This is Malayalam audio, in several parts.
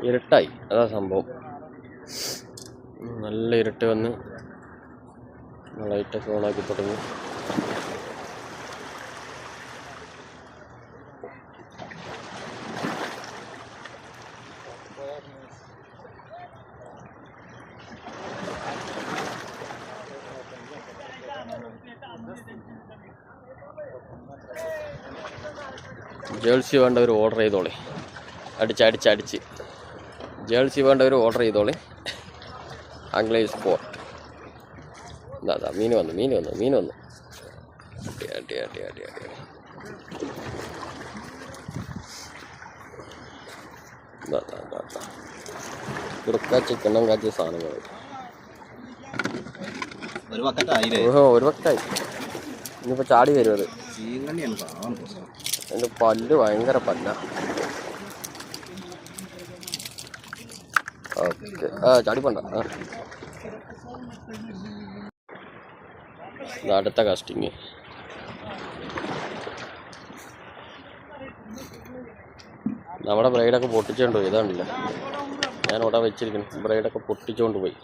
ഇരുട്ടായി, അതാ സംഭവം. നല്ല ഇരുട്ട് വന്ന് ലൈറ്റൊക്കെ ഓണാക്കി തുടങ്ങി. ജേഴ്സി വേണ്ടവർ ഓർഡർ ചെയ്തോളി. അടിച്ച് ജേഴ്സി വേണ്ടവർ ഓർഡർ ചെയ്തോളി. ആംഗ്ലേജ് സ്പോർട്ട്. ഇതാ മീൻ വന്നു. അടി. കുറുക്കാച്ചി കിണ്ണം കാച്ചിയ സാധനങ്ങൾ ഒരു വക്കറ്റായി. ഇനിയിപ്പോൾ ചാടി വരും അത്. എൻ്റെ പല്ല് ഭയങ്കര പല്ല. ഓക്കെ, ചാടിപ്പണ്ട. അടുത്ത കാസ്റ്റിങ്. നമ്മുടെ ബ്രൈഡൊക്കെ പൊട്ടിച്ചുകൊണ്ട് പോയി. ഇതാണല്ലോ ഞാൻ ഇവിടെ വെച്ചിരിക്കുന്നു. ബ്രൈഡൊക്കെ പൊട്ടിച്ചുകൊണ്ട് പോയി.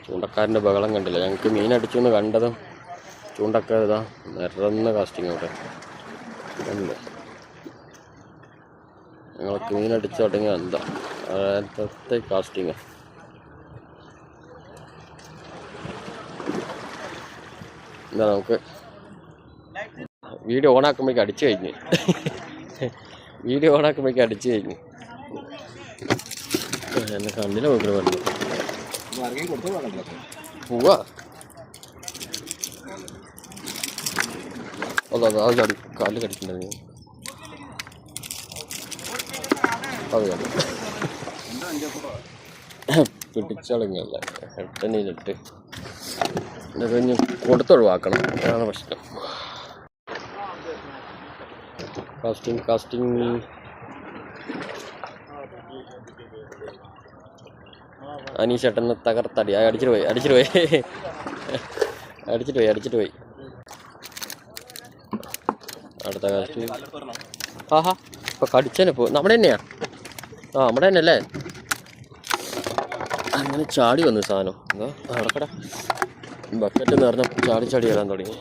ചൂണ്ടക്കാരൻ്റെ ബഹളം കണ്ടില്ല. ഞങ്ങൾക്ക് മീൻ അടിച്ചു എന്ന് കണ്ടതും ചൂണ്ടക്കാർ ഇതാ നിറന്ന കാസ്റ്റിങ് അവിടെ കണ്ടില്ലേ. ഞങ്ങൾക്ക് മീൻ അടിച്ചു തുടങ്ങിയ എന്താ അതൊക്കെ കാസ്റ്റിങ്. എന്താ നമുക്ക് വീഡിയോ ഓണാക്കുമ്പോഴേക്കും അടിച്ചു കഴിഞ്ഞ് എന്നെ കണ്ണിൽ നോക്കണം പറഞ്ഞു പോവാ. അത് ചാടി കാലിൽ കടിക്കണ്ടത്. അത് ചാടി പിടിച്ചളങ്ങല്ല. എട്ടണിയിലിട്ട് ഇത് കഴിഞ്ഞ് കൊടുത്തൊഴിവാക്കണം. അതാണ് പ്രശ്നം. കാസ്റ്റിംഗ് അനീഷേട്ടന് തകർത്തടി. അടിച്ചിട്ട് പോയി. അടുത്ത കാസ്റ്റ്. ആഹാ, ഇപ്പൊ കടിച്ചനെ പോ. നമ്മുടെ തന്നെയാ. നമ്മുടെ തന്നെ അല്ലേ. അങ്ങനെ ചാടി വന്നു സാധനം. എന്താ നടക്കട ബക്കറ്റ് നിറഞ്ഞ ചാടി വരാൻ തുടങ്ങി.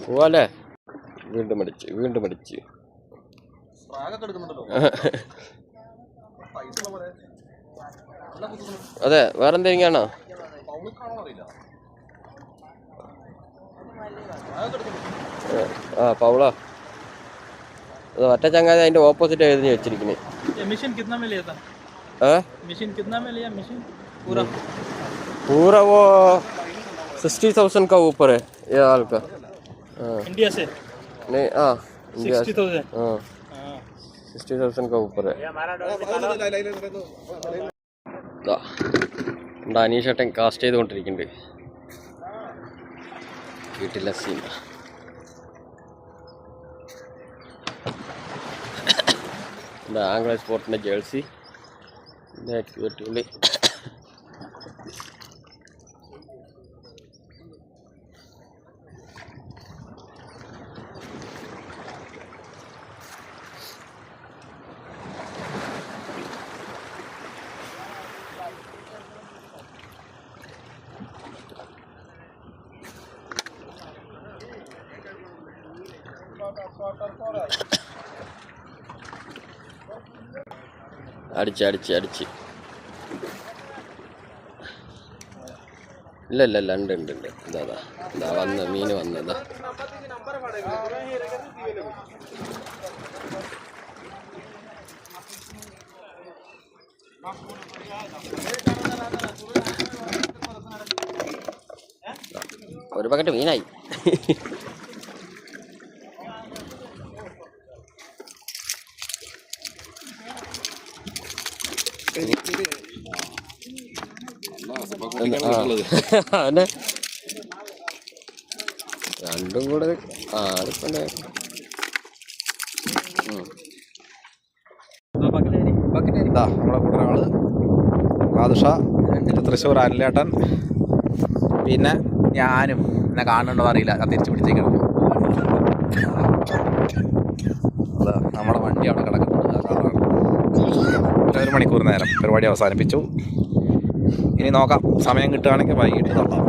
പോവാല്ലേ. വീണ്ടും അടിച്ച് അതെ. വേറെന്തെങ്കിലാണോ? പൗള ഒറ്റ ചങ്ങാതി അതിന്റെ ഓപ്പോസിറ്റ് എഴുതി വെച്ചിരിക്കുന്നത്. पूरा वो 60,000 का ऊपर है ये हाल का. इंडिया से नहीं. 60,000. 60,000 का ऊपर है. അനീഷേട്ടൻ കാസ്റ്റ് ചെയ്തുകൊണ്ടിരിക്കുന്നുണ്ട്. വീട്ടിലെ സീൻ. ആംഗ്ലേജ് സ്പോർട്ടിൻ്റെ ജേഴ്സി അടിപൊളി. അടിച്ച് ഇല്ല ഉണ്ട്. ഇതാ വന്ന് മീൻ വന്നതാ. ഒരു ബക്കറ്റ് മീനായി. അതന്നെ രണ്ടും കൂടെ എടുക്കണ്ടേ. നമ്മളെ കൂടെ ഒരാള് ബാദുഷ, ഇത് തൃശ്ശൂർ അനിലേട്ടൻ, പിന്നെ ഞാനും. എന്നെ കാണുന്നുണ്ടോ അറിയില്ല, ഞാൻ തിരിച്ചു പിടിച്ചേക്കണം. അത് നമ്മുടെ വണ്ടി അവിടെ കിടക്കുന്നത്. ഒരു മണിക്കൂർ നേരം പരിപാടി അവസാനിപ്പിച്ചു. ഇനി നോക്കാം, സമയം കിട്ടുകയാണെങ്കിൽ വൈകിട്ട് തൊട്ടാം.